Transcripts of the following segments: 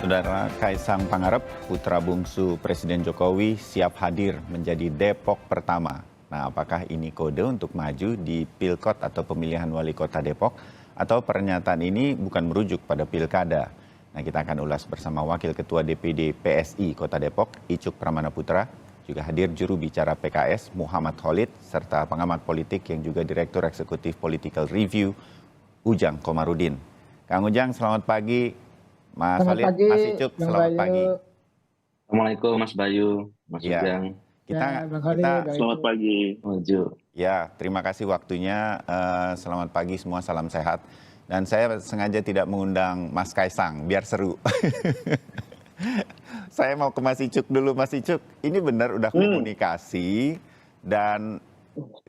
Saudara Kaisang Pangarep, putra bungsu Presiden Jokowi, siap hadir menjadi Depok pertama. Nah, apakah ini kode untuk maju di Pilkot atau pemilihan wali kota Depok? Atau pernyataan ini bukan merujuk pada pilkada? Nah, kita akan ulas bersama Wakil Ketua DPD PSI Kota Depok, Icuk Pramanaputra, juga hadir juru bicara PKS Muhammad Khalid, serta pengamat politik yang juga Direktur Eksekutif Political Review, Ujang Komarudin. Kang Ujang, selamat pagi. Mas Selamat Khalid, pagi, Mas Icuk, Bang selamat Bayu. pagi. Assalamualaikum Mas Bayu, Mas Ya, Ujang. Ya, Bang kita Khalid, Bang Selamat Icuk. pagi, Maju. ya terima kasih waktunya. Selamat pagi semua, salam sehat. Dan saya sengaja tidak mengundang Mas Kaisang, biar seru. Saya mau ke Mas Icuk dulu, Mas Icuk. Ini benar udah komunikasi dan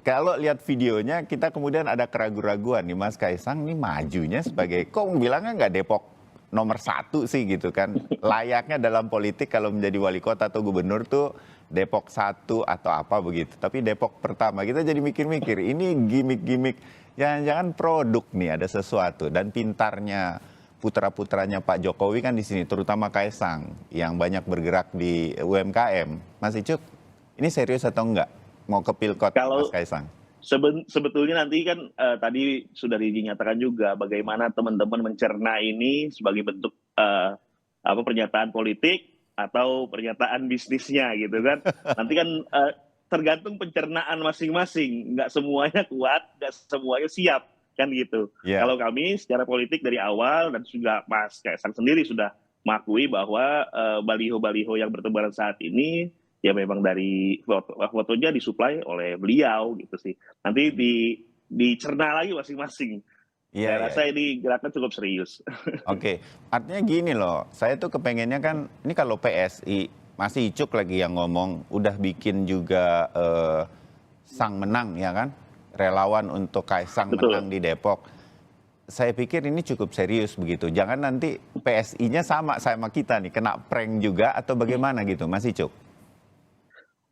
kalau lihat videonya kita kemudian ada keraguan-raguan nih, Mas Kaisang nih majunya sebagai, kok bilangnya nggak Depok nomor 1 sih gitu kan. Layaknya dalam politik kalau menjadi wali kota atau gubernur tuh Depok 1 atau apa begitu. Tapi Depok pertama, kita jadi mikir-mikir ini gimmick-gimmick, jangan-jangan produk nih ada sesuatu. Dan pintarnya putra-putranya Pak Jokowi kan di sini, terutama Kaisang yang banyak bergerak di UMKM. Mas Icuk, ini serius atau enggak mau ke Pilkot, Kalau Mas Kaisang? sebetulnya nanti kan tadi sudah dinyatakan juga bagaimana teman-teman mencerna ini sebagai bentuk pernyataan politik atau pernyataan bisnisnya gitu kan. Nanti kan tergantung pencernaan masing-masing. Nggak semuanya kuat, nggak semuanya siap kan gitu. Ya. Kalau kami secara politik dari awal dan juga Mas Kaisang sendiri sudah mengakui bahwa baliho-baliho yang bertebaran saat ini ya memang dari fotonya disuplai oleh beliau gitu sih. Nanti dicerna lagi masing-masing. Iya, Saya iya. rasa ini gerakan cukup serius. Oke, artinya gini loh, saya tuh kepengennya kan, ini kalau PSI, masih Icuk lagi yang ngomong, udah bikin juga sang menang ya kan, relawan untuk Kaisang Betul. menang di Depok. Saya pikir ini cukup serius begitu, jangan nanti PSI-nya sama kita nih, kena prank juga atau bagaimana gitu, Mas Icuk?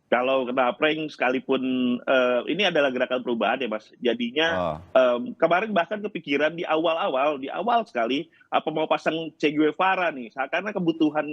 Kalau kena prank sekalipun ini adalah gerakan perubahan ya Mas. Jadinya kemarin bahkan kepikiran di awal sekali apa mau pasang Che Guevara nih. Karena kebutuhan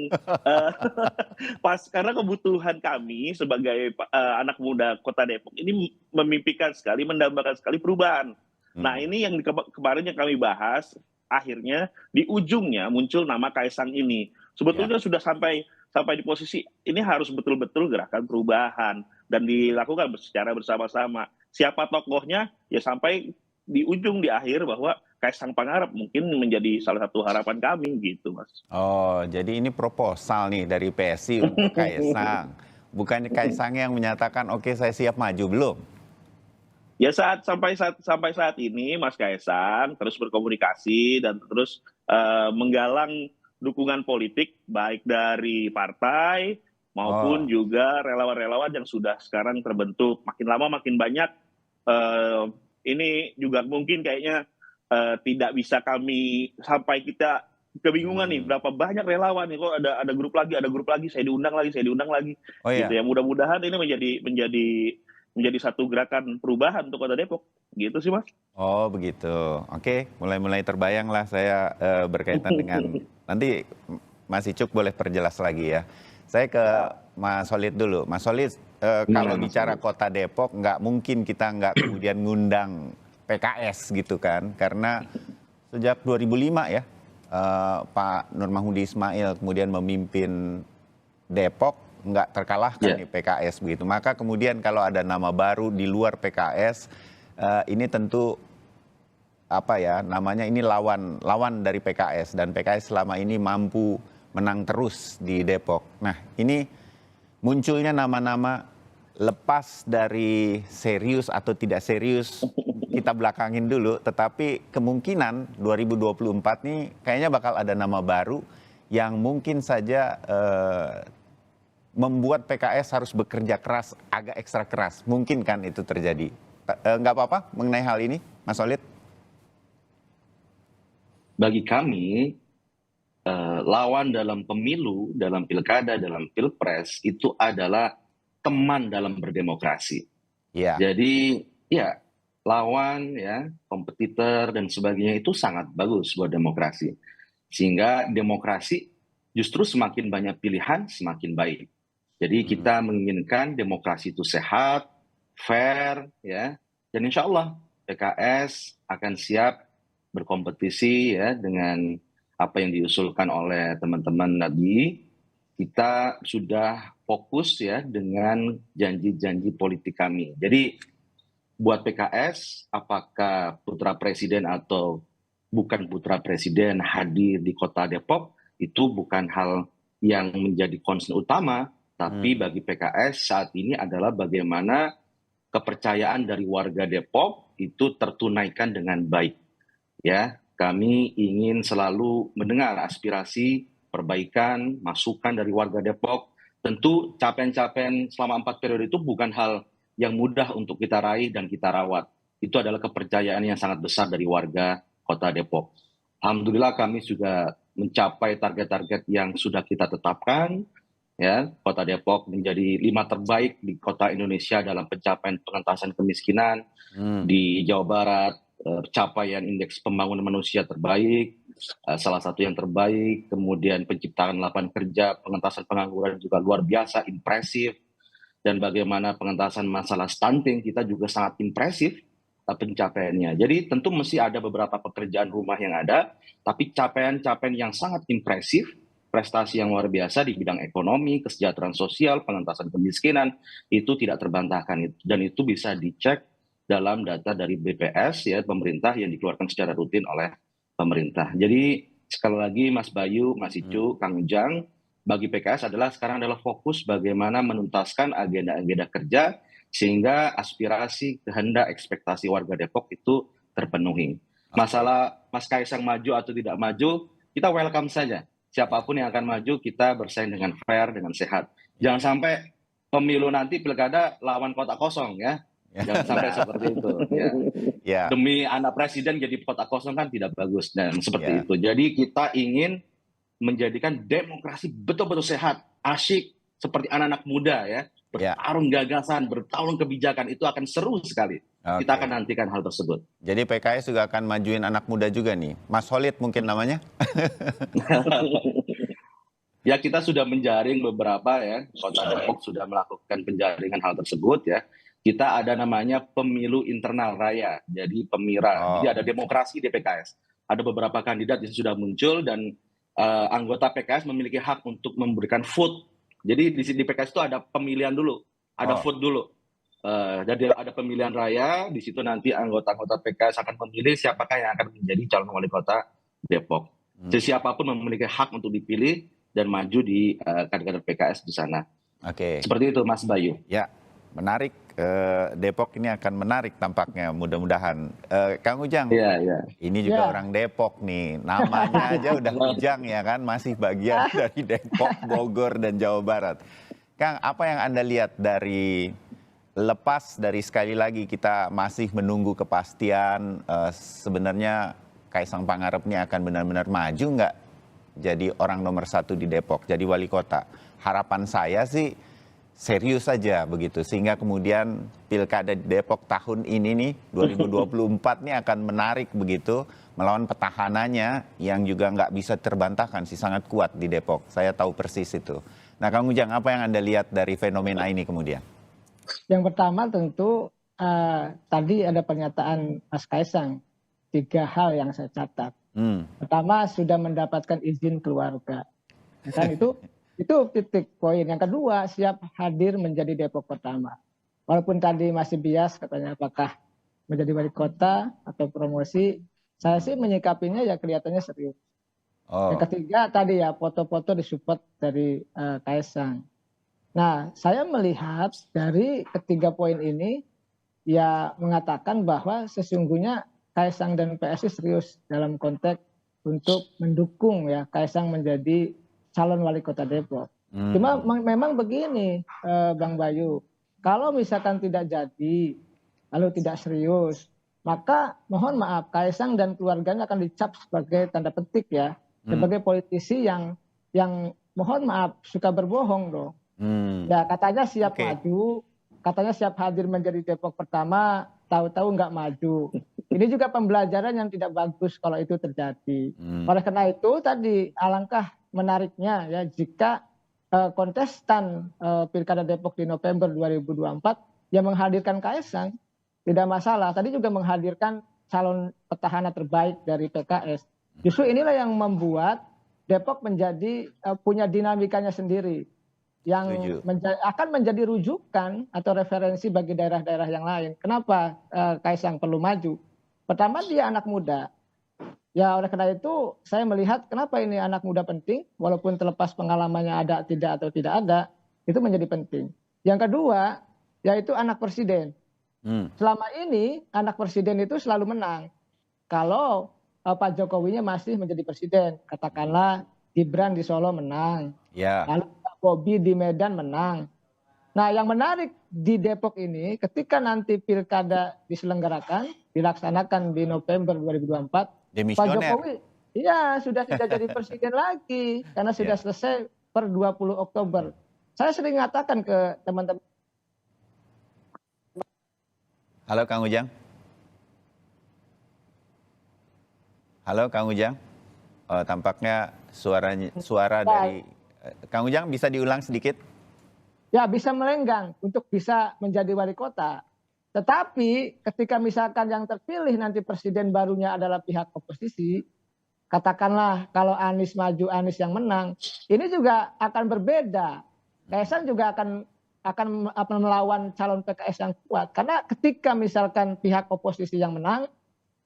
karena kebutuhan kami sebagai anak muda Kota Depok ini memimpikan sekali, mendambakan sekali perubahan. Nah ini yang kemarin yang kami bahas, akhirnya di ujungnya muncul nama Kaisang ini. Sebetulnya sudah sampai di posisi ini harus betul-betul gerakan perubahan dan dilakukan secara bersama-sama. Siapa tokohnya ya sampai di ujung di akhir bahwa Kaisang Pangarep mungkin menjadi salah satu harapan kami gitu Mas. Oh, jadi ini proposal nih dari PSI untuk Kaisang. Bukan Kaisang yang menyatakan oke saya siap maju, belum? Ya sampai saat ini Mas Kaisang terus berkomunikasi dan terus menggalang dukungan politik baik dari partai maupun juga relawan-relawan yang sudah sekarang terbentuk. Makin lama makin banyak. Ini juga mungkin kayaknya tidak bisa kami sampai kita kebingungan nih berapa banyak relawan nih, kok ada grup lagi, saya diundang lagi. Oh iya. Gitu ya, mudah-mudahan ini menjadi satu gerakan perubahan untuk Kota Depok. Gitu sih Mas. Oh begitu. Oke, mulai terbayang lah saya berkaitan dengan nanti Mas Icuk boleh perjelas lagi ya. Saya ke Mas Khalid dulu. Mas Khalid, kalau bicara Kota Depok nggak mungkin kita nggak kemudian ngundang PKS gitu kan. Karena sejak 2005 ya Pak Nur Mahmudi Ismail kemudian memimpin Depok, nggak terkalahkan nih PKS begitu. Maka kemudian kalau ada nama baru di luar PKS, ini tentu apa ya namanya, ini lawan dari PKS dan PKS selama ini mampu menang terus di Depok. Nah ini munculnya nama-nama lepas dari serius atau tidak serius kita belakangin dulu, tetapi kemungkinan 2024 nih kayaknya bakal ada nama baru yang mungkin saja membuat PKS harus bekerja keras, agak ekstra keras. Mungkin kan itu terjadi. Nggak apa-apa mengenai hal ini, Mas Khalid? Bagi kami, lawan dalam pemilu, dalam pilkada, dalam pilpres, itu adalah teman dalam berdemokrasi. Ya. Jadi, ya, lawan, ya, kompetitor, dan sebagainya itu sangat bagus buat demokrasi. Sehingga demokrasi justru semakin banyak pilihan, semakin baik. Jadi kita menginginkan demokrasi itu sehat, fair, ya, dan insya Allah PKS akan siap berkompetisi ya dengan apa yang diusulkan oleh teman-teman tadi. Kita sudah fokus ya dengan janji-janji politik kami. Jadi buat PKS, apakah putra presiden atau bukan putra presiden hadir di kota Depok, itu bukan hal yang menjadi concern utama, tapi bagi PKS saat ini adalah bagaimana kepercayaan dari warga Depok itu tertunaikan dengan baik. Ya, kami ingin selalu mendengar aspirasi, perbaikan, masukan dari warga Depok. Tentu capaian-capaian selama 4 periode itu bukan hal yang mudah untuk kita raih dan kita rawat. Itu adalah kepercayaan yang sangat besar dari warga Kota Depok. Alhamdulillah kami juga mencapai target-target yang sudah kita tetapkan. Ya, Kota Depok menjadi 5 terbaik di kota Indonesia dalam pencapaian pengentasan kemiskinan. Di Jawa Barat, capaian indeks pembangunan manusia terbaik, salah satu yang terbaik, kemudian penciptaan lapangan kerja, pengentasan pengangguran juga luar biasa, impresif. Dan bagaimana pengentasan masalah stunting kita juga sangat impresif pencapaiannya. Jadi tentu mesti ada beberapa pekerjaan rumah yang ada, tapi capaian-capaian yang sangat impresif, prestasi yang luar biasa di bidang ekonomi, kesejahteraan sosial, pengentasan kemiskinan, itu tidak terbantahkan. Dan itu bisa dicek dalam data dari BPS, ya, pemerintah yang dikeluarkan secara rutin oleh pemerintah. Jadi sekali lagi Mas Bayu, Mas Icu, Kang Ujang, bagi PKS sekarang adalah fokus bagaimana menuntaskan agenda-agenda kerja sehingga aspirasi, kehendak, ekspektasi warga Depok itu terpenuhi. Masalah Mas Kaisang maju atau tidak maju, kita welcome saja. Siapapun yang akan maju, kita bersaing dengan fair, dengan sehat. Jangan sampai pemilu nanti pilkada lawan kota kosong, ya. Jangan sampai seperti itu. Ya. Demi anak presiden jadi kota kosong kan tidak bagus dan seperti itu. Jadi kita ingin menjadikan demokrasi betul-betul sehat, asyik, seperti anak-anak muda ya, bertarung gagasan, bertarung kebijakan, itu akan seru sekali. Kita akan nantikan hal tersebut. Jadi PKS juga akan majuin anak muda juga nih, Mas Holid mungkin namanya? Ya, kita sudah menjaring beberapa ya, Kota Depok sudah melakukan penjaringan hal tersebut ya. Kita ada namanya pemilu internal raya, jadi PEMIRA. Jadi ada demokrasi di PKS. Ada beberapa kandidat yang sudah muncul dan anggota PKS memiliki hak untuk memberikan vote. Jadi di PKS itu ada pemilihan dulu, ada vote dulu. Jadi ada pemilihan raya, di situ nanti anggota-anggota PKS akan memilih siapakah yang akan menjadi calon wali kota Depok. Jadi siapapun memiliki hak untuk dipilih dan maju di kader-kader PKS di sana. Seperti itu Mas Bayu. Ya, menarik. Depok ini akan menarik tampaknya, mudah-mudahan. Kang Ujang, ini juga orang Depok nih, namanya aja udah Ujang ya kan, masih bagian dari Depok, Bogor, dan Jawa Barat. Kang, apa yang Anda lihat dari, lepas dari sekali lagi kita masih menunggu kepastian, sebenarnya Kaisang Pangarep ini akan benar-benar maju nggak jadi orang nomor 1 di Depok, jadi wali kota? Harapan saya sih serius saja begitu, sehingga kemudian pilkada di Depok tahun ini nih 2024 nih akan menarik begitu, melawan petahananya yang juga nggak bisa terbantahkan sih, sangat kuat di Depok. Saya tahu persis itu. Nah, Kang Ujang, apa yang Anda lihat dari fenomena ini kemudian? Yang pertama tentu tadi ada pernyataan Mas Kaisang, 3 hal yang saya catat. Pertama, sudah mendapatkan izin keluarga. Kan itu titik poin. Yang kedua, siap hadir menjadi Depok pertama. Walaupun tadi masih bias katanya apakah menjadi wali kota atau promosi, saya sih menyikapinya ya kelihatannya serius. Yang ketiga tadi ya foto-foto disupport dari Kaisang. Nah, saya melihat dari ketiga poin ini ya mengatakan bahwa sesungguhnya Kaisang dan PSI serius dalam konteks untuk mendukung ya Kaisang menjadi calon wali kota Depok. Cuma memang begini Bang Bayu, kalau misalkan tidak jadi, lalu tidak serius, maka mohon maaf Kaisang dan keluarganya akan dicap sebagai tanda petik ya, sebagai politisi yang mohon maaf suka berbohong dong. Ya katanya siap maju, katanya siap hadir menjadi Depok pertama, tahu-tahu nggak maju. Ini juga pembelajaran yang tidak bagus kalau itu terjadi. Oleh karena itu tadi alangkah menariknya ya jika kontestan Pilkada Depok di November 2024 yang menghadirkan Kaesang tidak masalah. Tadi juga menghadirkan calon petahana terbaik dari PKS. Justru inilah yang membuat Depok menjadi punya dinamikanya sendiri yang akan menjadi rujukan atau referensi bagi daerah-daerah yang lain. Kenapa Kaesang perlu maju? Pertama, dia anak muda. Ya oleh karena itu saya melihat kenapa ini anak muda penting, walaupun terlepas pengalamannya ada tidak atau tidak ada, itu menjadi penting. Yang kedua, yaitu anak presiden. Selama ini anak presiden itu selalu menang. Kalau Pak Jokowinya masih menjadi presiden, katakanlah Gibran di Solo menang, lalu Pak Bobi di Medan menang. Nah yang menarik di Depok ini ketika nanti pilkada diselenggarakan, dilaksanakan di November 2024, Pak Jokowi iya sudah tidak jadi presiden lagi karena sudah selesai per 20 Oktober. Saya sering mengatakan ke teman-teman. Halo Kang Ujang. Halo Kang Ujang. Oh, tampaknya suara dari Kang Ujang bisa diulang sedikit? Ya bisa melenggang untuk bisa menjadi wali kota. Tetapi ketika misalkan yang terpilih nanti presiden barunya adalah pihak oposisi, katakanlah kalau Anies maju, Anies yang menang, ini juga akan berbeda. Kaesang juga akan melawan calon PKS yang kuat. Karena ketika misalkan pihak oposisi yang menang,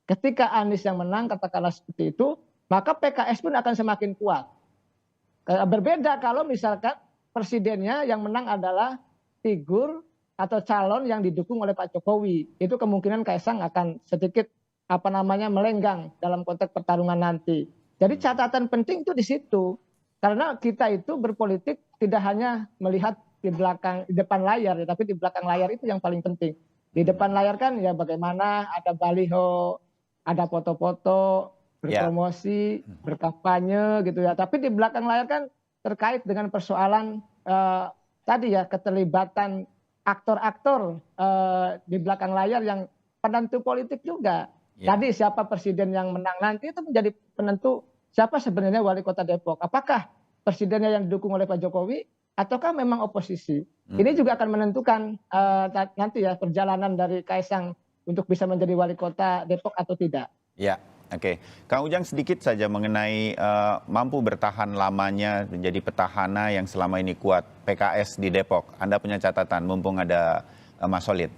ketika Anies yang menang, katakanlah seperti itu, maka PKS pun akan semakin kuat. Berbeda kalau misalkan presidennya yang menang adalah figur atau calon yang didukung oleh Pak Jokowi. Itu kemungkinan Kaesang akan sedikit melenggang dalam konteks pertarungan nanti. Jadi catatan penting itu di situ. Karena kita itu berpolitik tidak hanya melihat di depan layar, tapi di belakang layar itu yang paling penting. Di depan layar kan ya bagaimana ada baliho, ada foto-foto, berpromosi, berkampanye gitu ya. Tapi di belakang layar kan terkait dengan persoalan tadi ya keterlibatan aktor-aktor di belakang layar yang penentu politik juga. Tadi siapa presiden yang menang nanti itu menjadi penentu siapa sebenarnya wali kota Depok. Apakah presidennya yang didukung oleh Pak Jokowi ataukah memang oposisi? Ini juga akan menentukan nanti ya perjalanan dari Kaesang untuk bisa menjadi wali kota Depok atau tidak. Ya, oke. Kang Ujang sedikit saja mengenai mampu bertahan lamanya menjadi petahana yang selama ini kuat PKS di Depok. Anda punya catatan mumpung ada Mas Solid.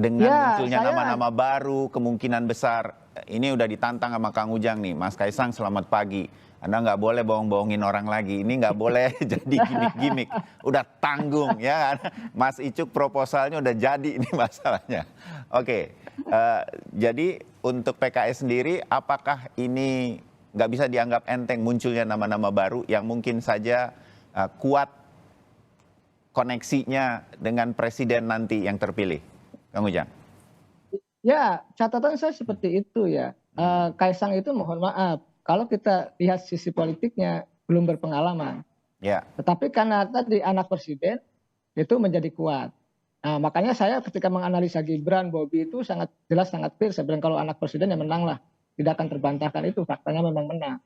Dengan munculnya nama-nama baru, kemungkinan besar, ini udah ditantang sama Kang Ujang nih. Mas Kaesang selamat pagi. Anda nggak boleh bohong-bohongin orang lagi. Ini nggak boleh jadi gimmick-gimmick. Udah tanggung ya kan. Mas Icuk proposalnya udah jadi ini masalahnya. Oke, jadi untuk PKS sendiri apakah ini nggak bisa dianggap enteng munculnya nama-nama baru yang mungkin saja kuat koneksinya dengan presiden nanti yang terpilih? Kang Ujang. Ya, catatan saya seperti itu ya. Kaesang itu mohon maaf, kalau kita lihat sisi politiknya belum berpengalaman. Ya. Tetapi karena tadi anak presiden itu menjadi kuat. Nah, makanya saya ketika menganalisa Gibran, Bobi itu sangat jelas, sangat clear. Sebenarnya kalau anak presiden yang menang lah, tidak akan terbantahkan itu, faktanya memang menang.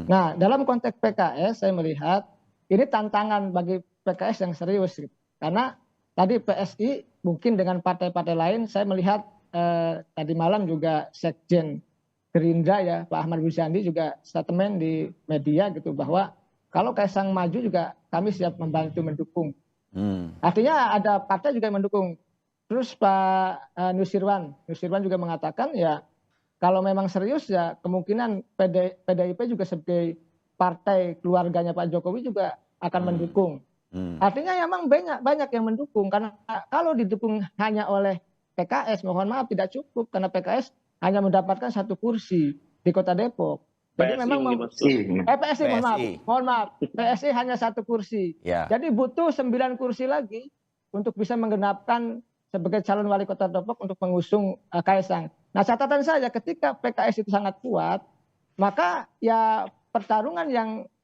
Nah, dalam konteks PKS saya melihat ini tantangan bagi PKS yang serius. Karena tadi PSI mungkin dengan partai-partai lain, saya melihat tadi malam juga Sekjen Gerindra ya Pak Ahmad Muzani juga statement di media gitu bahwa kalau Kaesang maju juga kami siap membantu mendukung. Artinya ada partai juga yang mendukung. Terus Pak Nusirwan juga mengatakan ya kalau memang serius ya kemungkinan PDIP juga sebagai partai keluarganya Pak Jokowi juga akan mendukung. Artinya memang banyak yang mendukung karena kalau didukung hanya oleh PKS mohon maaf tidak cukup karena PKS hanya mendapatkan 1 kursi di Kota Depok. Jadi memang PSI mohon maaf PSI hanya 1 kursi. Jadi butuh 9 kursi lagi untuk bisa menggenapkan sebagai calon wali kota Depok untuk mengusung Kaesang. Nah catatan saya ketika PKS itu sangat kuat, maka ya pertarungan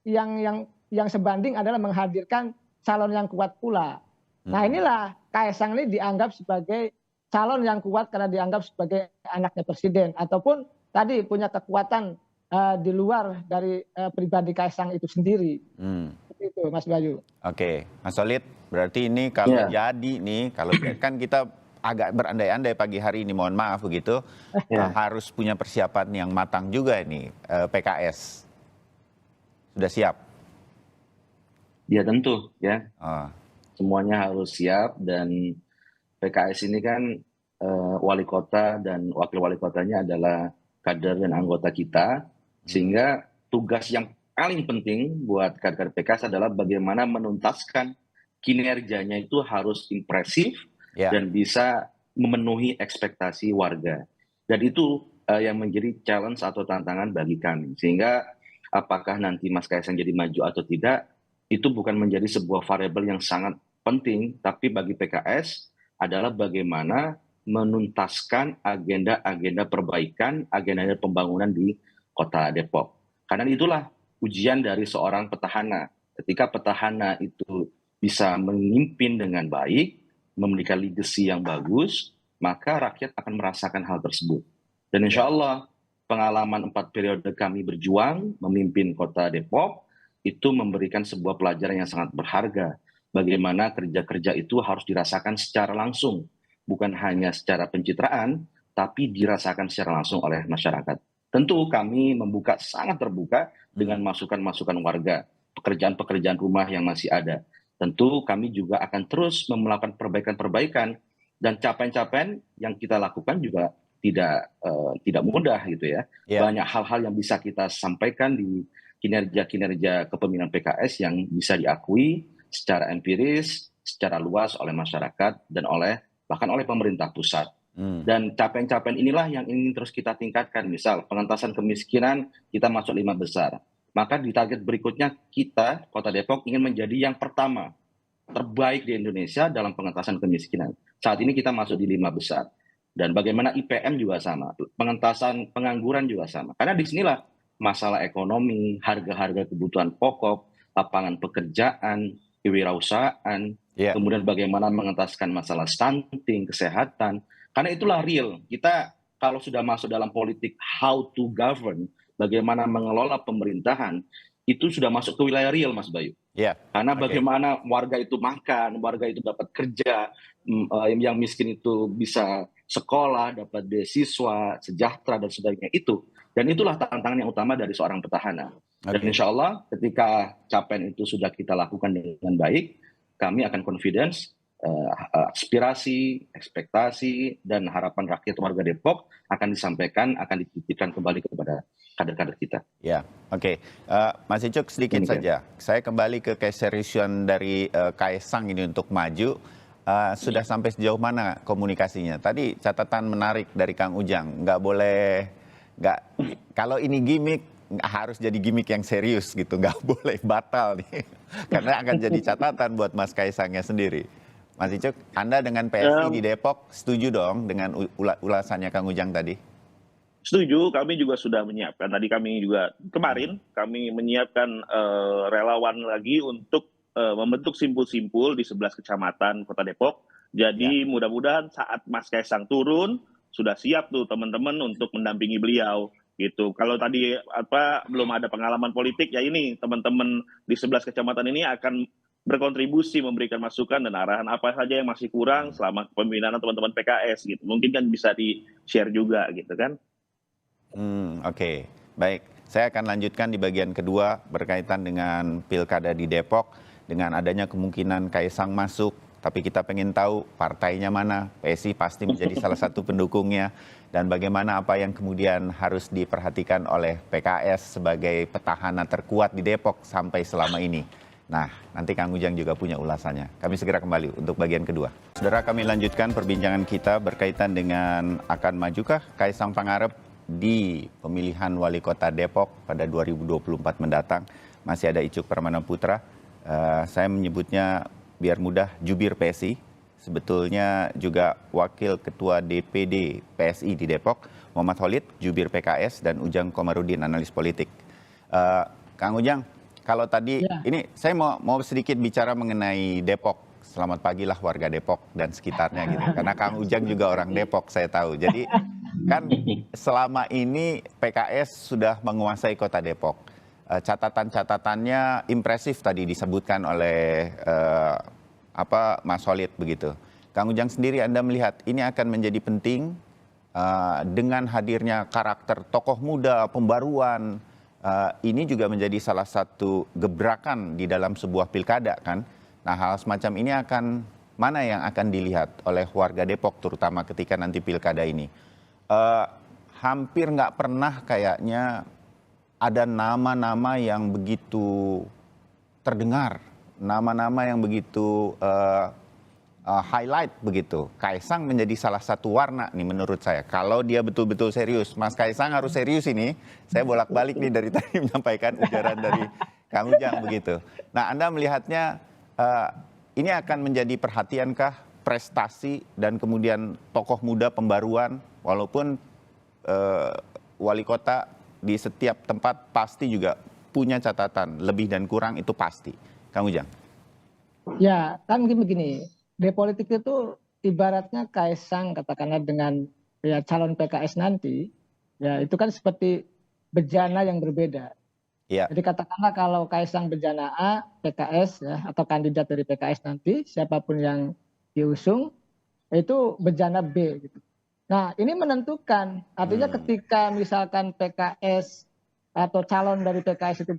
yang sebanding adalah menghadirkan calon yang kuat pula. Nah inilah Kaesang ini dianggap sebagai calon yang kuat karena dianggap sebagai anaknya presiden ataupun tadi punya kekuatan di luar dari pribadi Kaisang itu sendiri. Seperti itu, Mas Bayu. Oke, Mas Solid, berarti ini kalau jadi nih, kalau kan kita agak berandai-andai pagi hari ini, mohon maaf begitu, harus punya persiapan yang matang juga ini PKS. Sudah siap? Ya tentu ya. Semuanya harus siap, dan PKS ini kan wali kota dan wakil wali kotanya adalah kader dan anggota kita, sehingga tugas yang paling penting buat kader PKS adalah bagaimana menuntaskan kinerjanya itu harus impresif dan bisa memenuhi ekspektasi warga. Dan itu yang menjadi challenge atau tantangan bagi kami. Sehingga apakah nanti Mas Kaisang jadi maju atau tidak, itu bukan menjadi sebuah variabel yang sangat penting, tapi bagi PKS adalah bagaimana menuntaskan agenda-agenda perbaikan, agenda pembangunan di Kota Depok. Karena itulah ujian dari seorang petahana. Ketika petahana itu bisa memimpin dengan baik, memiliki legacy yang bagus, maka rakyat akan merasakan hal tersebut. Dan insya Allah pengalaman 4 periode kami berjuang memimpin Kota Depok itu memberikan sebuah pelajaran yang sangat berharga. Bagaimana kerja-kerja itu harus dirasakan secara langsung, bukan hanya secara pencitraan, tapi dirasakan secara langsung oleh masyarakat. Tentu kami sangat terbuka dengan masukan-masukan warga, pekerjaan-pekerjaan rumah yang masih ada. Tentu kami juga akan terus melakukan perbaikan-perbaikan, dan capaian-capaian yang kita lakukan juga tidak mudah gitu ya. Banyak hal-hal yang bisa kita sampaikan di kinerja-kinerja kepemimpinan PKS yang bisa diakui secara empiris, secara luas oleh masyarakat dan bahkan oleh pemerintah pusat. Dan capaian-capaian inilah yang ingin terus kita tingkatkan. Misal pengentasan kemiskinan kita masuk 5 besar. Maka di target berikutnya kita, Kota Depok, ingin menjadi yang pertama terbaik di Indonesia dalam pengentasan kemiskinan. Saat ini kita masuk di 5 besar. Dan bagaimana IPM juga sama, pengentasan pengangguran juga sama. Karena disinilah masalah ekonomi, harga-harga kebutuhan pokok, lapangan pekerjaan, kewirausahaan, kemudian bagaimana mengentaskan masalah stunting, kesehatan. Karena itulah real. Kita kalau sudah masuk dalam politik how to govern, bagaimana mengelola pemerintahan, itu sudah masuk ke wilayah real, Mas Bayu. Karena bagaimana warga itu makan, warga itu dapat kerja, yang miskin itu bisa sekolah, dapat beasiswa, sejahtera, dan sebagainya itu. Dan itulah tantangan yang utama dari seorang petahana. Dan insya Allah ketika capaian itu sudah kita lakukan dengan baik, kami akan confidence, aspirasi, ekspektasi, dan harapan rakyat warga Depok akan disampaikan, akan dititipkan kembali kepada kader-kader kita. Mas Icuk, sedikit saja. Saya kembali ke keseriusan dari Kaisang ini untuk maju. Sudah sampai sejauh mana komunikasinya? Tadi catatan menarik dari Kang Ujang, kalau ini gimmick, harus jadi gimmick yang serius gitu, nggak boleh batal nih, karena akan jadi catatan buat Mas Kaisangnya sendiri. Mas Icuk, Anda dengan PSI di Depok setuju dong dengan ulasannya Kang Ujang tadi? Setuju, kami juga sudah menyiapkan. Tadi kami juga kemarin kami menyiapkan relawan lagi untuk membentuk simpul-simpul di 11 kecamatan Kota Depok. Jadi mudah-mudahan saat Mas Kaisang turun sudah siap tuh teman-teman untuk mendampingi beliau gitu. Kalau tadi belum ada pengalaman politik, ya ini teman-teman di 11 kecamatan ini akan berkontribusi memberikan masukan dan arahan apa saja yang masih kurang selama kepemimpinan teman-teman PKS gitu. Mungkin kan bisa di-share juga gitu kan. Baik. Saya akan lanjutkan di bagian kedua berkaitan dengan Pilkada di Depok, dengan adanya kemungkinan Kaisang masuk, tapi kita pengen tahu partainya mana. PSI pasti menjadi salah satu pendukungnya, dan bagaimana apa yang kemudian harus diperhatikan oleh PKS sebagai petahana terkuat di Depok sampai selama ini. Nah, nanti Kang Ujang juga punya ulasannya. Kami segera kembali untuk bagian kedua. Saudara, kami lanjutkan perbincangan kita berkaitan dengan akan majukah Kaisang Pangarep di pemilihan wali kota Depok pada 2024 mendatang. Masih ada Icuk Pramana Putra. Saya menyebutnya biar mudah jubir PSI. Sebetulnya juga wakil ketua DPD PSI di Depok, Muhammad Khalid, jubir PKS, dan Ujang Komarudin, analis politik. Kang Ujang, kalau tadi ini saya mau sedikit bicara mengenai Depok. Selamat pagi lah warga Depok dan sekitarnya gitu. Karena Kang Ujang juga orang Depok, saya tahu. Jadi Kan selama ini PKS sudah menguasai Kota Depok. Catatan-catatannya impresif tadi disebutkan oleh Mas Solid begitu. Kang Ujang sendiri, Anda melihat ini akan menjadi penting dengan hadirnya karakter tokoh muda, pembaruan. Ini juga menjadi salah satu gebrakan di dalam sebuah pilkada kan. Nah, hal semacam ini mana yang akan dilihat oleh warga Depok terutama ketika nanti pilkada ini? Hampir nggak pernah kayaknya ada nama-nama yang begitu terdengar, nama-nama yang begitu highlight begitu. Kaisang menjadi salah satu warna nih menurut saya. Kalau dia betul-betul serius, Mas Kaisang harus serius ini. Saya bolak-balik nih dari tadi menyampaikan ujaran dari Kang Ujang begitu. Nah, Anda melihatnya ini akan menjadi perhatiankah prestasi dan kemudian tokoh muda pembaruan, walaupun wali kota di setiap tempat pasti juga punya catatan lebih dan kurang itu pasti. Kang Ujang. Ya, kan begini. Di politik itu ibaratnya Kaisang katakanlah dengan ya calon PKS nanti, ya itu kan seperti bejana yang berbeda. Ya. Jadi katakanlah kalau Kaisang bejana A, PKS ya atau kandidat dari PKS nanti siapapun yang diusung itu bejana B gitu. Nah, ini menentukan. Artinya ketika misalkan PKS atau calon dari PKS itu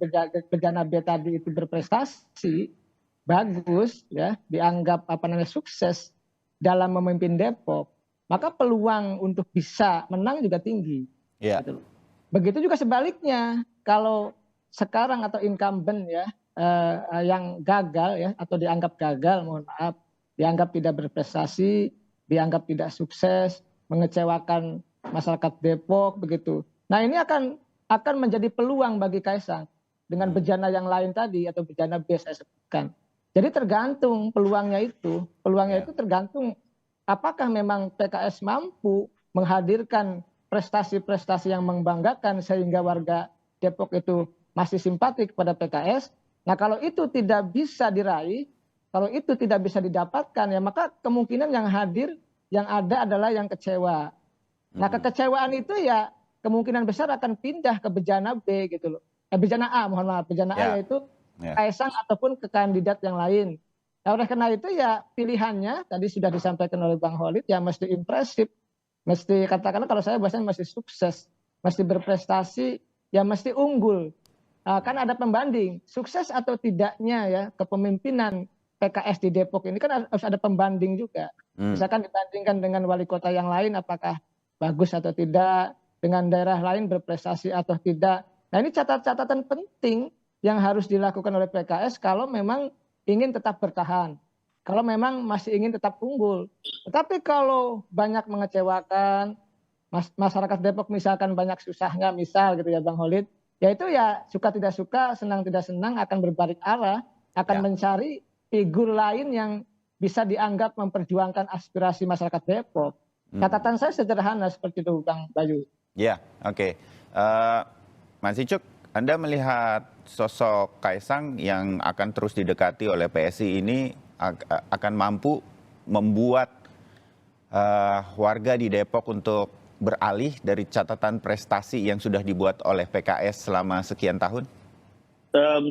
bejana B tadi itu berprestasi bagus ya, dianggap sukses dalam memimpin Depok, maka peluang untuk bisa menang juga tinggi. Yeah. Gitu. Begitu juga sebaliknya, kalau sekarang atau incumbent ya yang gagal ya atau dianggap gagal, mohon maaf, dianggap tidak berprestasi, dianggap tidak sukses, mengecewakan masyarakat Depok begitu. Nah, ini akan menjadi peluang bagi Kaisang dengan bejana yang lain tadi atau bejana B saya sebutkan. Jadi tergantung peluangnya itu tergantung apakah memang PKS mampu menghadirkan prestasi-prestasi yang membanggakan sehingga warga Depok itu masih simpatik kepada PKS. Nah, kalau itu tidak bisa diraih, kalau itu tidak bisa didapatkan, ya maka kemungkinan yang hadir yang ada adalah yang kecewa. Nah, kekecewaan itu ya kemungkinan besar akan pindah ke bejana B gitu loh. Bejana A, mohon maaf, bejana A yaitu Kaisang ataupun ke kandidat yang lain. Nah, oleh karena itu ya pilihannya tadi sudah disampaikan oleh Bang Holid ya mesti impresif, mesti katakanlah kalau saya bahasanya mesti sukses, mesti berprestasi, ya mesti unggul. Kan ada pembanding sukses atau tidaknya ya kepemimpinan PKS di Depok ini kan harus ada pembanding juga. Misalkan dibandingkan dengan wali kota yang lain apakah bagus atau tidak, dengan daerah lain berprestasi atau tidak. Nah, ini catatan penting yang harus dilakukan oleh PKS kalau memang ingin tetap bertahan, kalau memang masih ingin tetap unggul. Tetapi kalau banyak mengecewakan, masyarakat Depok misalkan banyak susahnya, misal gitu ya Bang Holid, ya itu ya suka tidak suka, senang tidak senang akan berbalik arah, akan mencari figur lain yang bisa dianggap memperjuangkan aspirasi masyarakat Depok. Catatan saya sederhana seperti itu Bang Bayu. Ya, oke. Mas Icuk, Anda melihat sosok Kaisang yang akan terus didekati oleh PSI ini akan mampu membuat warga di Depok untuk beralih dari catatan prestasi yang sudah dibuat oleh PKS selama sekian tahun?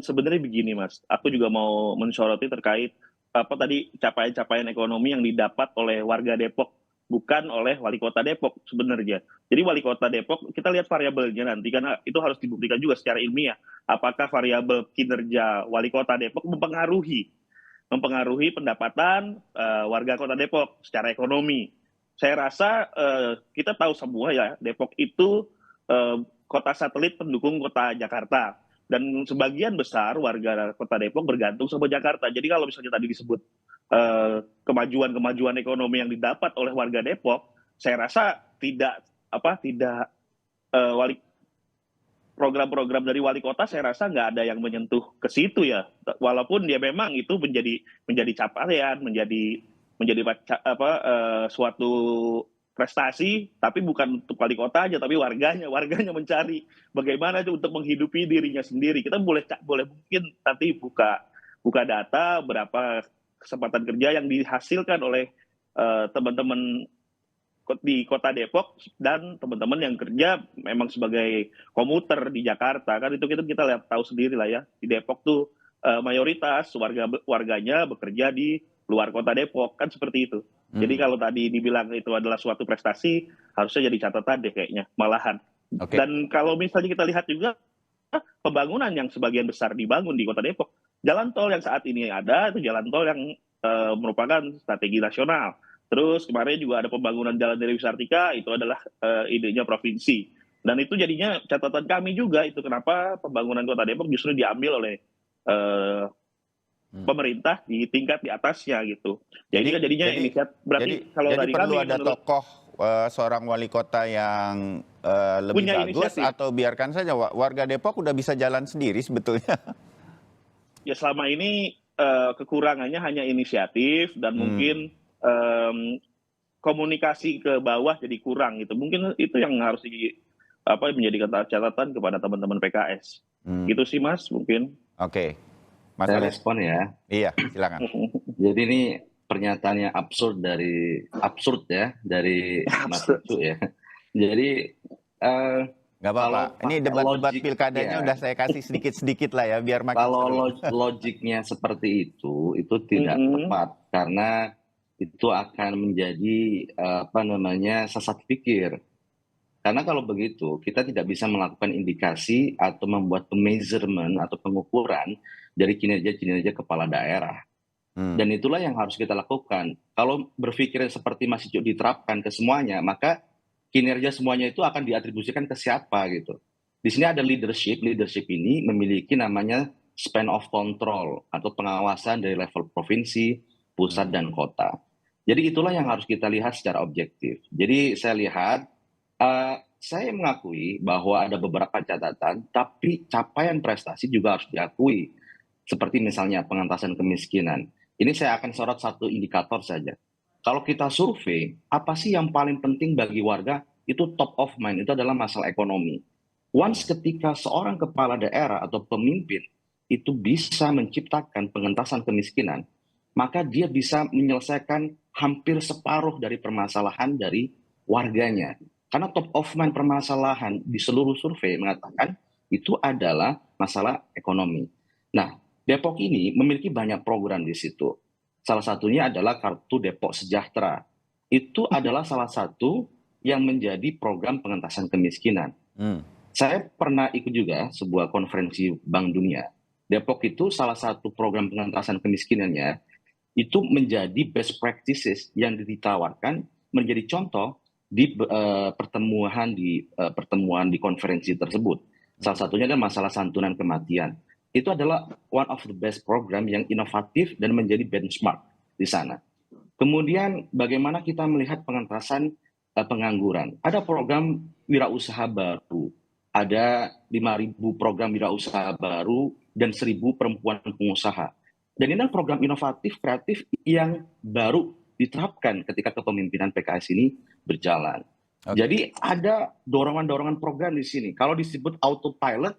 Sebenarnya begini Mas, aku juga mau mensoroti terkait tadi capaian-capaian ekonomi yang didapat oleh warga Depok, bukan oleh wali kota Depok sebenarnya. Jadi wali kota Depok, kita lihat variabelnya nanti, karena itu harus dibuktikan juga secara ilmiah. Apakah variabel kinerja wali kota Depok mempengaruhi pendapatan warga kota Depok secara ekonomi. Saya rasa kita tahu semua ya, Depok itu kota satelit pendukung kota Jakarta. Dan sebagian besar warga kota Depok bergantung sama Jakarta. Jadi kalau misalnya tadi disebut kemajuan ekonomi yang didapat oleh warga Depok, saya rasa program-program dari wali kota saya rasa nggak ada yang menyentuh ke situ ya. Walaupun dia memang itu menjadi capaian, menjadi suatu prestasi, tapi bukan untuk wali kota aja, tapi warganya mencari bagaimana untuk menghidupi dirinya sendiri. Kita boleh mungkin nanti buka data berapa kesempatan kerja yang dihasilkan oleh teman-teman di kota Depok dan teman-teman yang kerja memang sebagai komuter di Jakarta kan itu kita lihat tahu sendiri lah ya, di Depok tuh mayoritas warganya bekerja di luar kota Depok kan seperti itu. Jadi kalau tadi dibilang itu adalah suatu prestasi, harusnya jadi catatan deh kayaknya malahan. Dan kalau misalnya kita lihat juga pembangunan yang sebagian besar dibangun di kota Depok, jalan tol yang saat ini ada itu jalan tol yang merupakan strategi nasional. Terus kemarin juga ada pembangunan jalan Dewi Sartika, itu adalah idenya provinsi. Dan itu jadinya catatan kami juga, itu kenapa pembangunan kota Depok justru diambil oleh pemerintah di tingkat di atasnya gitu. Jadinya berarti kalau jadi dari perlu kami ada tokoh seorang wali kota yang lebih punya bagus inisiatif. Atau biarkan saja warga Depok udah bisa jalan sendiri sebetulnya. Ya selama ini kekurangannya hanya inisiatif dan mungkin komunikasi ke bawah jadi kurang gitu. Mungkin itu yang harus menjadi catatan kepada teman-teman PKS. Gitu sih Mas mungkin. Oke. Mas Saya Ali. respon ya. Iya, silakan. Jadi ini pernyataan yang absurd dari Mas Icu ya. Jadi nggak apa-apa. Ini debat-debat pilkadanya udah saya kasih sedikit-sedikit lah ya biar makin kalau seru. logiknya seperti itu tidak tepat karena itu akan menjadi sesat pikir. Karena kalau begitu kita tidak bisa melakukan indikasi atau membuat measurement atau pengukuran dari kinerja kepala daerah. Dan itulah yang harus kita lakukan. Kalau berpikir seperti Mas Icu diterapkan ke semuanya, maka kinerja semuanya itu akan diatribusikan ke siapa gitu. Di sini ada leadership ini memiliki namanya span of control atau pengawasan dari level provinsi, pusat dan kota. Jadi itulah yang harus kita lihat secara objektif. Jadi saya lihat, saya mengakui bahwa ada beberapa catatan, tapi capaian prestasi juga harus diakui. Seperti misalnya pengentasan kemiskinan. Ini saya akan sorot satu indikator saja. Kalau kita survei, apa sih yang paling penting bagi warga? Itu top of mind, itu adalah masalah ekonomi. Once ketika seorang kepala daerah atau pemimpin itu bisa menciptakan pengentasan kemiskinan, maka dia bisa menyelesaikan hampir separuh dari permasalahan dari warganya. Karena top of mind permasalahan di seluruh survei mengatakan itu adalah masalah ekonomi. Nah, Depok ini memiliki banyak program di situ. Salah satunya adalah Kartu Depok Sejahtera. Itu adalah salah satu yang menjadi program pengentasan kemiskinan. Saya pernah ikut juga sebuah konferensi Bank Dunia. Depok itu salah satu program pengentasan kemiskinannya itu menjadi best practices yang ditawarkan menjadi contoh di pertemuan di konferensi tersebut. Salah satunya adalah masalah santunan kematian. Itu adalah one of the best program yang inovatif dan menjadi benchmark di sana. Kemudian bagaimana kita melihat pengentasan pengangguran. Ada program wirausaha baru, ada 5.000 program wirausaha baru dan 1.000 perempuan pengusaha. Dan ini adalah program inovatif, kreatif yang baru diterapkan ketika kepemimpinan PKS ini berjalan. Jadi ada dorongan-dorongan program di sini. Kalau disebut autopilot,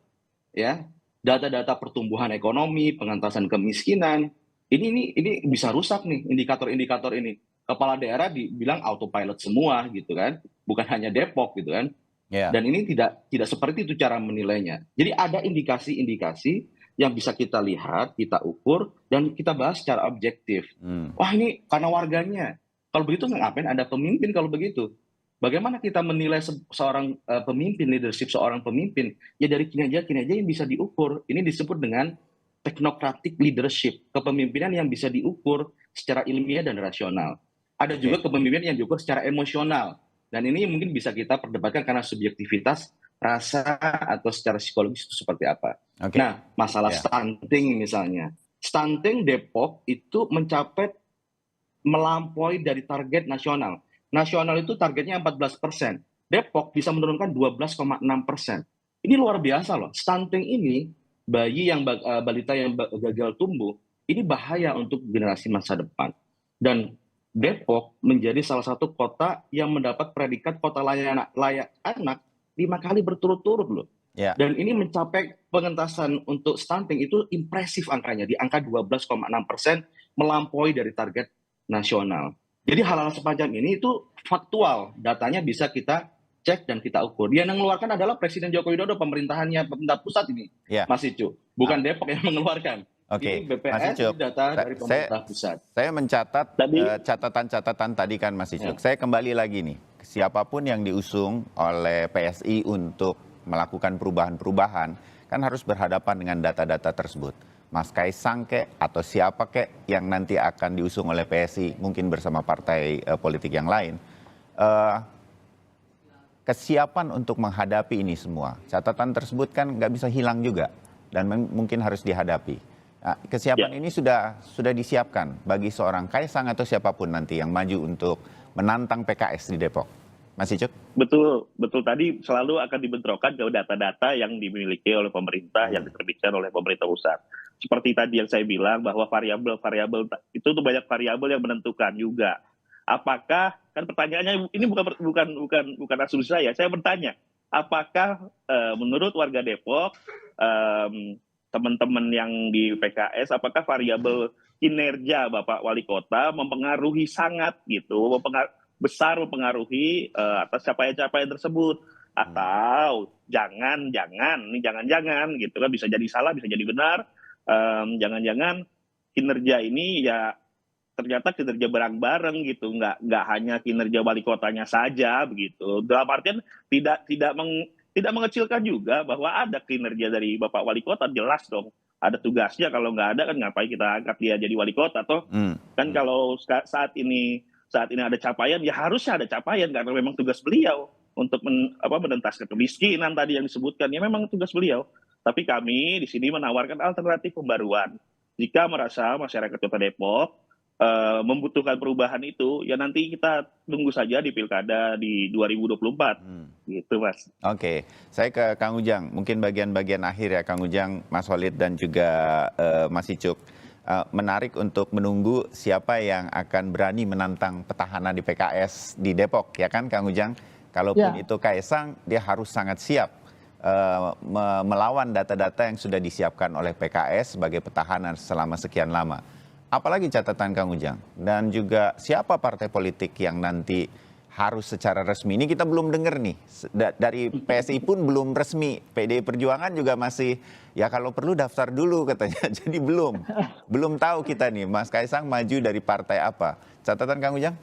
ya, data-data pertumbuhan ekonomi, pengentasan kemiskinan, ini bisa rusak nih indikator-indikator ini. Kepala daerah dibilang autopilot semua gitu kan, bukan hanya Depok gitu kan. Dan ini tidak seperti itu cara menilainya. Jadi ada indikasi-indikasi yang bisa kita lihat, kita ukur, dan kita bahas secara objektif. Wah ini karena warganya. Kalau begitu ngapain ada pemimpin kalau begitu? Bagaimana kita menilai seorang pemimpin, leadership seorang pemimpin? Ya dari kinerja-kinerja yang bisa diukur. Ini disebut dengan technocratic leadership, kepemimpinan yang bisa diukur secara ilmiah dan rasional. Ada juga kepemimpinan yang diukur secara emosional. Dan ini mungkin bisa kita perdebatkan karena subjektivitas, rasa, atau secara psikologis itu seperti apa. Nah, masalah stunting misalnya. Stunting Depok itu melampaui dari target nasional. Nasional itu targetnya 14%. Depok bisa menurunkan 12,6%. Ini luar biasa loh. Stunting ini, balita yang gagal tumbuh, ini bahaya untuk generasi masa depan. Dan Depok menjadi salah satu kota yang mendapat predikat kota layak anak 5 kali berturut-turut loh. Dan ini mencapai pengentasan untuk stunting itu impresif angkanya, di angka 12,6%, melampaui dari target nasional. Jadi hal-hal sepanjang ini itu faktual, datanya bisa kita cek dan kita ukur. Dia yang mengeluarkan adalah Presiden Joko Widodo, pemerintahannya, pemerintah pusat ini, Ya. Mas Icu. Bukan Depok yang mengeluarkan. Oke, Ini BPS, Mas Icuk, ini data dari pemerintah pusat. Saya mencatat Tadi- catatan-catatan tadi kan Mas Icuk. Ya. Saya kembali lagi nih, siapapun yang diusung oleh PSI untuk melakukan perubahan-perubahan, kan harus berhadapan dengan data-data tersebut. Mas Kaisang kek atau siapa kek yang nanti akan diusung oleh PSI, mungkin bersama partai politik yang lain. Kesiapan untuk menghadapi ini semua, catatan tersebut kan nggak bisa hilang juga dan mungkin harus dihadapi. Nah, kesiapan ini sudah disiapkan bagi seorang Kaisang atau siapapun nanti yang maju untuk menantang PKS di Depok. Mas Icuk? Betul, betul, tadi selalu akan dibentrokan ke data-data yang dimiliki oleh pemerintah, yang diterbitkan oleh pemerintah pusat. Seperti tadi yang saya bilang bahwa variabel-variabel itu tuh banyak variabel yang menentukan juga. Apakah, kan pertanyaannya ini bukan asumsi saya bertanya, apakah menurut warga Depok, teman-teman yang di PKS, apakah variabel kinerja Bapak Wali Kota mempengaruhi sangat gitu, besar mempengaruhi atas capaian-capaian tersebut, atau jangan gitu kan, bisa jadi salah, bisa jadi benar, jangan-jangan kinerja ini ya ternyata kinerja bareng-bareng gitu, nggak hanya kinerja wali kotanya saja begitu. Dalam artian tidak mengecilkan juga bahwa ada kinerja dari Bapak Wali Kota, jelas dong. Ada tugasnya, kalau nggak ada kan ngapain kita angkat dia jadi wali kota toh? Kan kalau saat ini ada capaian, ya harusnya ada capaian karena memang tugas beliau untuk menentaskan kemiskinan tadi yang disebutkan, ya memang tugas beliau. Tapi kami di sini menawarkan alternatif pembaruan. Jika merasa masyarakat Kota Depok membutuhkan perubahan itu, ya nanti kita tunggu saja di Pilkada di 2024. Gitu, Mas. Oke, saya ke Kang Ujang. Mungkin bagian-bagian akhir ya, Kang Ujang, Mas Walid dan juga Mas Icuk. Menarik untuk menunggu siapa yang akan berani menantang petahana di PKS di Depok, ya kan Kang Ujang? Kalaupun itu Kaisang, dia harus sangat siap melawan data-data yang sudah disiapkan oleh PKS sebagai petahana selama sekian lama. Apalagi catatan Kang Ujang, dan juga siapa partai politik yang nanti harus secara resmi, ini kita belum dengar nih, dari PSI pun belum resmi, PDI Perjuangan juga masih, ya kalau perlu daftar dulu katanya, jadi belum tahu kita nih, Mas Kaisang maju dari partai apa, catatan Kang Ujang?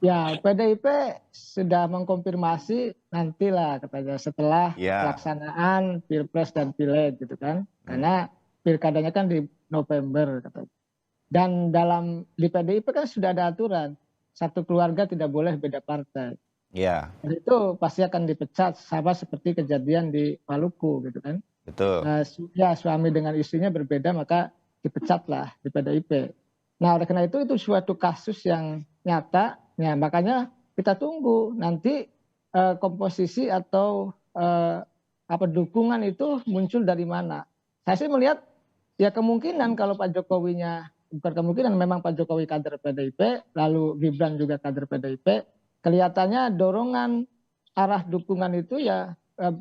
Ya, PDIP sudah mengkonfirmasi nantilah katanya setelah pelaksanaan Pilpres dan Pileg gitu kan, karena pilkadanya kan di November katanya. Dan di PDIP kan sudah ada aturan, satu keluarga tidak boleh beda partai. Iya. Dan itu pasti akan dipecat, sama seperti kejadian di Maluku gitu kan. Betul. Ya, suami dengan istrinya berbeda maka dipecatlah di PDIP. Nah, oleh karena itu suatu kasus yang nyata, ya makanya kita tunggu nanti komposisi atau dukungan itu muncul dari mana. Saya sih melihat ya kemungkinan kalau Pak Jokowinya, bukan kemungkinan, memang Pak Jokowi kader PDIP, lalu Gibran juga kader PDIP, kelihatannya dorongan arah dukungan itu ya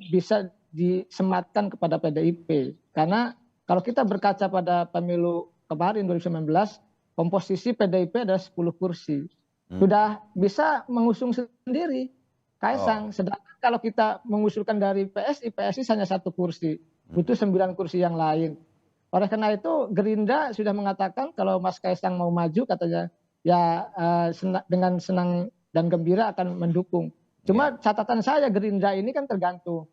bisa disematkan kepada PDIP. Karena kalau kita berkaca pada pemilu kemarin 2019, komposisi PDIP adalah 10 kursi. Sudah bisa mengusung sendiri Kaisang. Sedangkan kalau kita mengusulkan dari PSI hanya 1 kursi. Butuh 9 kursi yang lain. Oleh karena itu Gerindra sudah mengatakan kalau Mas Kaisang mau maju katanya ya dengan senang dan gembira akan mendukung. Cuma catatan saya Gerindra ini kan tergantung.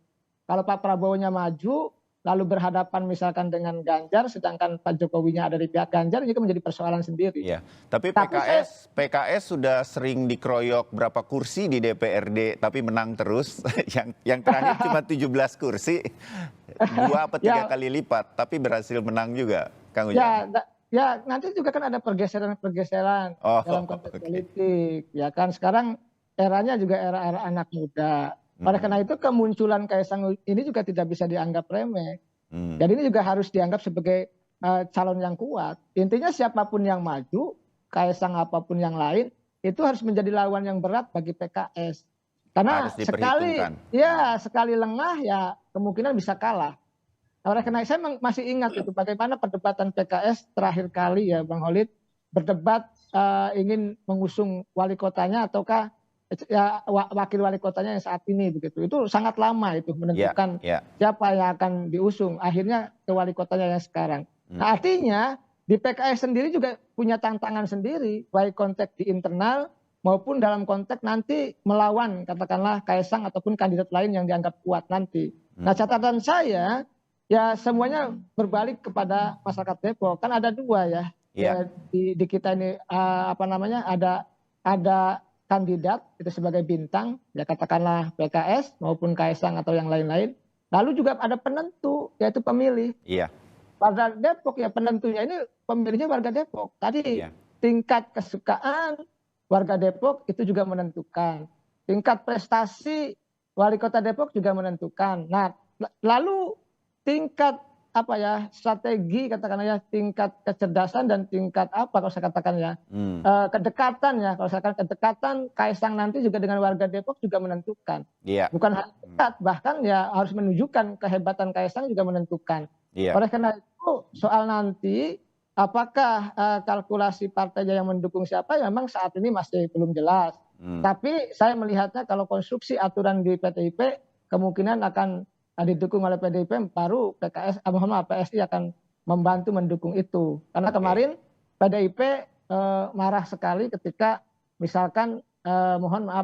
Kalau Pak Prabowo-nya maju lalu berhadapan misalkan dengan Ganjar, sedangkan Pak Jokowinya ada di pihak Ganjar, ini kan menjadi persoalan sendiri. Iya, tapi PKS sudah sering dikeroyok berapa kursi di DPRD, tapi menang terus. yang terakhir cuma 17 kursi, 2 atau 3 kali lipat, tapi berhasil menang juga, Kang Ujang. Ya, nanti juga kan ada pergeseran dalam konteks politik. Ya kan, sekarang eranya juga era anak muda. Oleh karena itu kemunculan Kaisang ini juga tidak bisa dianggap remeh. Dan ini juga harus dianggap sebagai calon yang kuat. Intinya siapapun yang maju, Kaisang apapun yang lain, itu harus menjadi lawan yang berat bagi PKS. Karena sekali lengah ya kemungkinan bisa kalah. Oleh karena itu saya masih ingat itu bagaimana perdebatan PKS terakhir kali ya Bang Holid berdebat ingin mengusung wali kotanya ataukah ya wakil wali kotanya yang saat ini begitu. Itu sangat lama itu menentukan siapa yang akan diusung. Akhirnya ke wali kotanya yang sekarang. Nah, artinya di PKS sendiri juga punya tantangan sendiri, baik konteks di internal maupun dalam konteks nanti melawan katakanlah Kaisang ataupun kandidat lain yang dianggap kuat nanti. Nah, catatan saya ya semuanya berbalik kepada masyarakat Depok. Kan ada dua ya. Ya di kita ini ada kandidat itu sebagai bintang ya katakanlah PKS maupun Kaisang atau yang lain-lain. Lalu juga ada penentu yaitu pemilih. Iya. Warga Depok ya penentunya ini pemilihnya warga Depok. Tadi tingkat kesukaan warga Depok itu juga menentukan. Tingkat prestasi wali kota Depok juga menentukan. Nah, lalu tingkat strategi katakanlah ya, tingkat kecerdasan dan tingkat kalau saya katakan ya, kedekatan ya, kalau saya katakan kedekatan Kaisang nanti juga dengan warga Depok juga menentukan. Bukan hanya dekat, bahkan ya harus menunjukkan kehebatan Kaisang juga menentukan. Oleh karena itu soal nanti apakah kalkulasi partainya yang mendukung siapa ya memang saat ini masih belum jelas. Tapi saya melihatnya kalau konstruksi aturan di PTIP kemungkinan akan didukung oleh PDIP, baru PSI akan membantu mendukung itu. Karena kemarin PDIP marah sekali ketika misalkan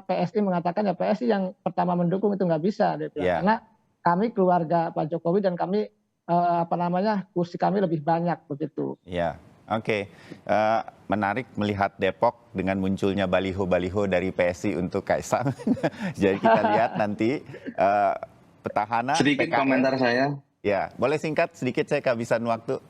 PSI mengatakan ya PSI yang pertama mendukung itu nggak bisa. Karena kami keluarga Pak Jokowi dan kami kursi kami lebih banyak begitu. Iya, oke. Menarik melihat Depok dengan munculnya baliho-baliho dari PSI untuk Kaisang. Jadi kita lihat nanti petahana sedikit PKS. Komentar saya. Ya, boleh singkat sedikit, saya kehabisan waktu,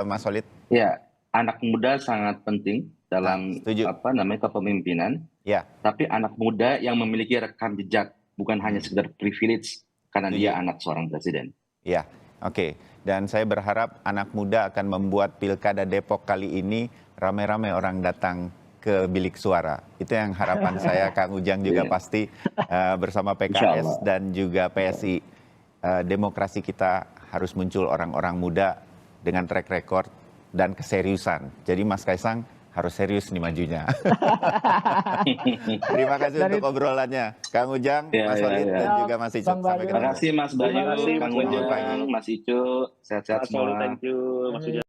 Mas Solid. Ya, anak muda sangat penting dalam kepemimpinan. Ya. Tapi anak muda yang memiliki rekam jejak, bukan hanya sekedar privilege karena dia anak seorang presiden. Ya, oke. Dan saya berharap anak muda akan membuat Pilkada Depok kali ini ramai-ramai orang datang ke bilik suara. Itu yang harapan saya, Kang Ujang juga pasti bersama PKS dan juga PSI. Demokrasi kita harus muncul orang-orang muda dengan track record dan keseriusan. Jadi Mas Kaisang harus serius nih majunya. Terima kasih untuk obrolannya. Kang Ujang, Mas Solid, dan juga Mas Icuk. Sampai ketemu. Terima kasih Mas Bayu, Kang Ujang, Mas Icuk. Sehat-sehat semua. Thank you, Mas Ujang.